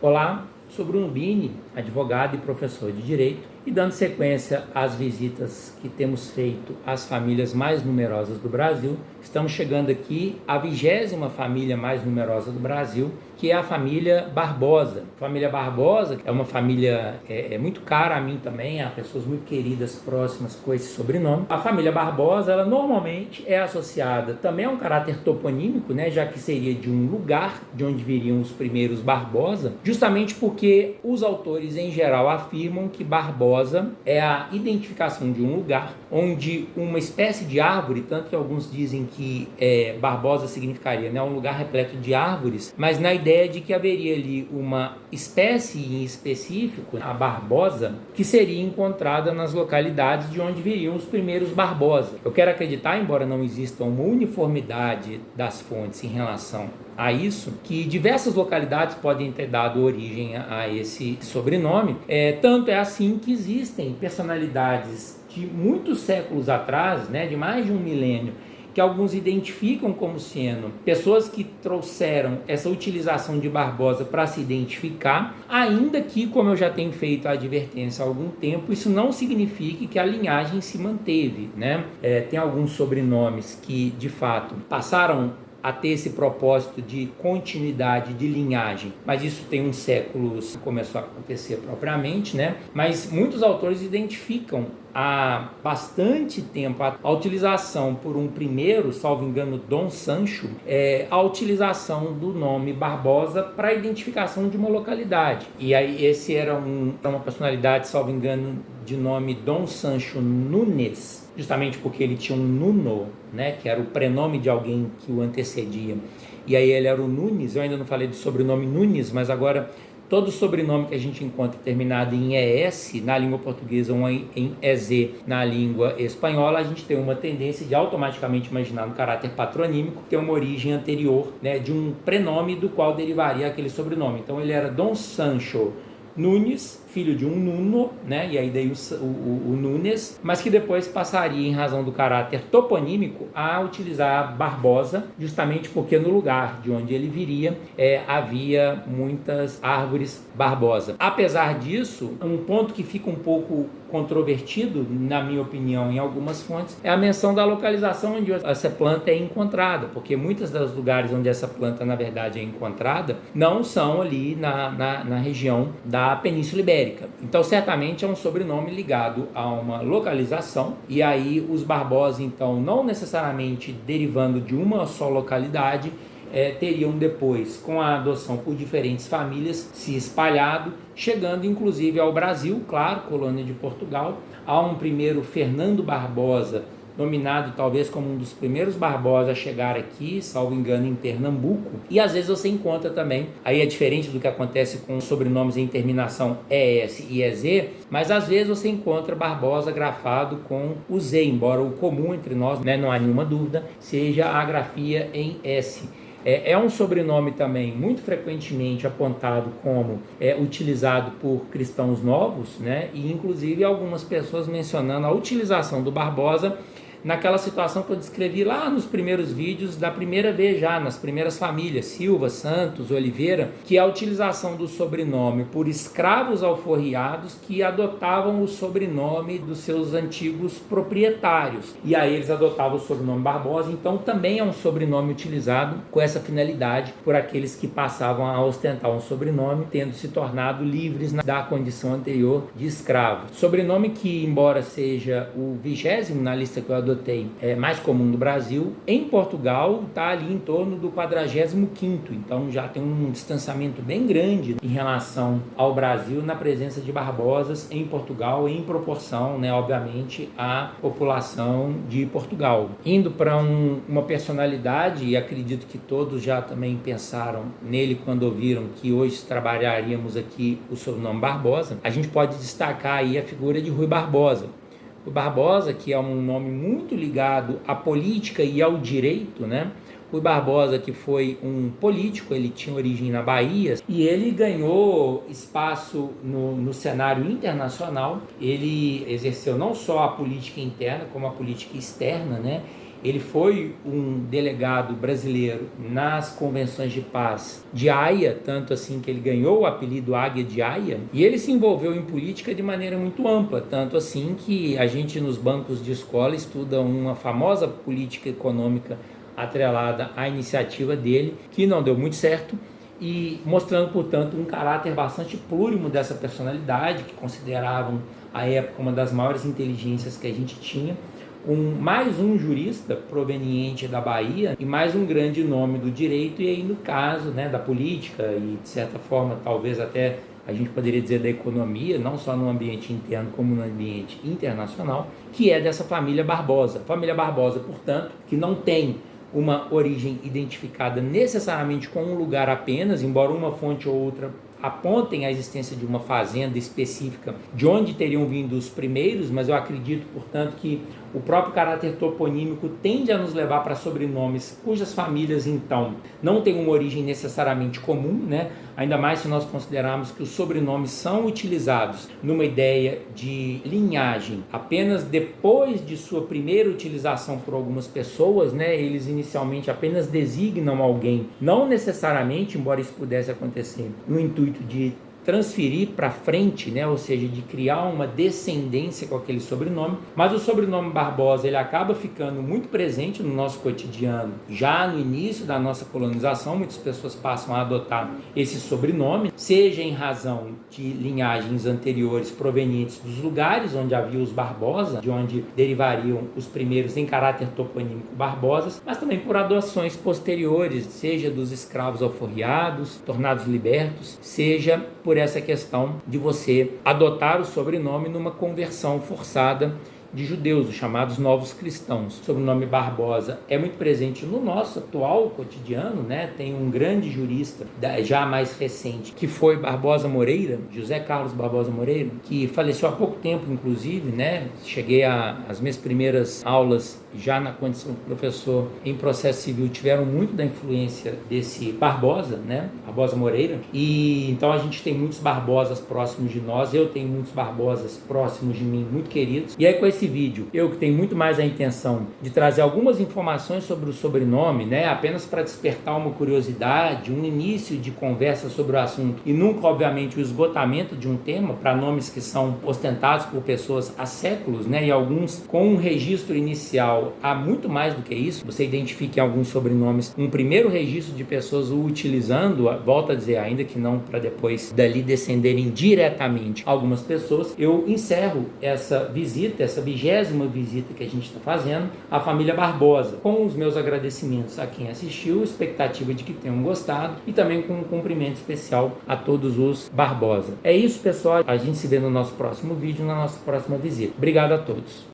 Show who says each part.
Speaker 1: Olá, sou Bruno Bini, advogado e professor de Direito, e dando sequência às visitas que temos feito às famílias mais numerosas do Brasil, estamos chegando aqui à 20ª família mais numerosa do Brasil, que é a família Barbosa. A família Barbosa é uma família muito cara a mim também, há pessoas muito queridas, próximas com esse sobrenome. A família Barbosa, ela normalmente é associada também a um caráter toponímico, né, já que seria de um lugar de onde viriam os primeiros Barbosa, justamente porque os autores em geral afirmam que Barbosa é a identificação de um lugar onde uma espécie de árvore, tanto que alguns dizem que Barbosa significaria, né, um lugar repleto de árvores, mas na ideia de que haveria ali uma espécie em específico, a Barbosa, que seria encontrada nas localidades de onde viriam os primeiros Barbosa. Eu quero acreditar, embora não exista uma uniformidade das fontes em relação a isso, que diversas localidades podem ter dado origem a esse sobrenome. Tanto é assim que existem personalidades de muitos séculos atrás, né, de mais de um milênio, que alguns identificam como sendo pessoas que trouxeram essa utilização de Barbosa para se identificar, ainda que, como eu já tenho feito a advertência há algum tempo, isso não signifique que a linhagem se manteve, né? Tem alguns sobrenomes que, de fato, passaram a ter esse propósito de continuidade de linhagem, mas isso tem uns séculos que começou a acontecer propriamente, né? Mas muitos autores identificam há bastante tempo a utilização por um primeiro, salvo engano, Dom Sancho, a utilização do nome Barbosa para a identificação de uma localidade. E aí esse era uma personalidade, salvo engano, de nome Dom Sancho Nunes, justamente porque ele tinha um Nuno, né, que era o prenome de alguém que o antecedia. E aí ele era o Nunes. Eu ainda não falei do sobrenome Nunes, mas agora todo sobrenome que a gente encontra terminado em ES na língua portuguesa ou em EZ na língua espanhola, a gente tem uma tendência de automaticamente imaginar no caráter patronímico ter uma origem anterior, né, de um prenome do qual derivaria aquele sobrenome. Então ele era Dom Sancho Nunes, filho de um Nuno, né? E aí daí o Nunes, mas que depois passaria, em razão do caráter toponímico, a utilizar Barbosa, justamente porque no lugar de onde ele viria havia muitas árvores Barbosa. Apesar disso, um ponto que fica um pouco controvertido, na minha opinião, em algumas fontes, é a menção da localização onde essa planta é encontrada, porque muitos dos lugares onde essa planta, na verdade, é encontrada, não são ali na região da Península Ibérica. Então, certamente é um sobrenome ligado a uma localização, e aí os Barbosa, então, não necessariamente derivando de uma só localidade, teriam depois, com a adoção por diferentes famílias, se espalhado, chegando inclusive ao Brasil, claro, colônia de Portugal. Há um primeiro Fernando Barbosa, nominado talvez como um dos primeiros Barbosa a chegar aqui, salvo engano, em Pernambuco. E às vezes você encontra também, aí é diferente do que acontece com sobrenomes em terminação ES e EZ, mas às vezes você encontra Barbosa grafado com o Z, embora o comum entre nós, né, não há nenhuma dúvida, seja a grafia em S. É um sobrenome também muito frequentemente apontado como utilizado por cristãos novos, né? E inclusive algumas pessoas mencionando a utilização do Barbosa naquela situação que eu descrevi lá nos primeiros vídeos da primeira vez já, nas primeiras famílias, Silva, Santos, Oliveira, que é a utilização do sobrenome por escravos alforriados que adotavam o sobrenome dos seus antigos proprietários. E aí eles adotavam o sobrenome Barbosa, então também é um sobrenome utilizado com essa finalidade por aqueles que passavam a ostentar um sobrenome, tendo se tornado livres da condição anterior de escravo. Sobrenome que, embora seja o 20º na lista que eu adotei, mais comum no Brasil, em Portugal está ali em torno do 45º, então já tem um distanciamento bem grande em relação ao Brasil na presença de Barbosas em Portugal, em proporção, né, obviamente, à população de Portugal. Indo para uma personalidade, e acredito que todos já também pensaram nele quando ouviram que hoje trabalharíamos aqui o sobrenome Barbosa, a gente pode destacar aí a figura de Rui Barbosa. O Barbosa, que é um nome muito ligado à política e ao direito, né? Rui Barbosa, que foi um político, ele tinha origem na Bahia, e ele ganhou espaço no cenário internacional. Ele exerceu não só a política interna, como a política externa, né? Ele foi um delegado brasileiro nas convenções de paz de Haia, tanto assim que ele ganhou o apelido Águia de Haia, e ele se envolveu em política de maneira muito ampla, tanto assim que a gente nos bancos de escola estuda uma famosa política econômica atrelada à iniciativa dele, que não deu muito certo, e mostrando, portanto, um caráter bastante plurimo dessa personalidade, que consideravam à época uma das maiores inteligências que a gente tinha, mais um jurista proveniente da Bahia e mais um grande nome do direito, e aí no caso, né, da política e de certa forma talvez até a gente poderia dizer da economia, não só no ambiente interno como no ambiente internacional, que é dessa família Barbosa. Família Barbosa, portanto, que não tem uma origem identificada necessariamente com um lugar apenas, embora uma fonte ou outra apontem a existência de uma fazenda específica de onde teriam vindo os primeiros, mas eu acredito, portanto, que o próprio caráter toponímico tende a nos levar para sobrenomes cujas famílias, então, não têm uma origem necessariamente comum, né? Ainda mais se nós considerarmos que os sobrenomes são utilizados numa ideia de linhagem apenas depois de sua primeira utilização por algumas pessoas, né? Eles inicialmente apenas designam alguém, não necessariamente, embora isso pudesse acontecer, no intuito de transferir para frente, né? Ou seja, de criar uma descendência com aquele sobrenome, mas o sobrenome Barbosa ele acaba ficando muito presente no nosso cotidiano. Já no início da nossa colonização, muitas pessoas passam a adotar esse sobrenome, seja em razão de linhagens anteriores provenientes dos lugares onde havia os Barbosa, de onde derivariam os primeiros em caráter toponímico Barbosas, mas também por adoções posteriores, seja dos escravos alforriados, tornados libertos, seja por essa questão de você adotar o sobrenome numa conversão forçada de judeus, os chamados novos cristãos. O sobrenome Barbosa é muito presente no nosso atual cotidiano, né? Tem um grande jurista, já mais recente, que foi Barbosa Moreira, José Carlos Barbosa Moreira, que faleceu há pouco tempo, inclusive, né? Cheguei às minhas primeiras aulas, já na condição de professor em processo civil, tiveram muito da influência desse Barbosa, né? Barbosa Moreira, e então a gente tem muitos Barbosas próximos de nós, eu tenho muitos Barbosas próximos de mim, muito queridos, e aí com esse vídeo, eu que tenho muito mais a intenção de trazer algumas informações sobre o sobrenome, né, apenas para despertar uma curiosidade, um início de conversa sobre o assunto e nunca, obviamente, o esgotamento de um tema para nomes que são ostentados por pessoas há séculos, né, e alguns com um registro inicial há muito mais do que isso. Você identifica em alguns sobrenomes um primeiro registro de pessoas o utilizando, volto a dizer, ainda que não para depois dali descenderem diretamente algumas pessoas. Eu encerro essa visita, essa 20ª visita que a gente está fazendo à família Barbosa, com os meus agradecimentos a quem assistiu, expectativa de que tenham gostado e também com um cumprimento especial a todos os Barbosa. É isso, pessoal, a gente se vê no nosso próximo vídeo, na nossa próxima visita. Obrigado a todos.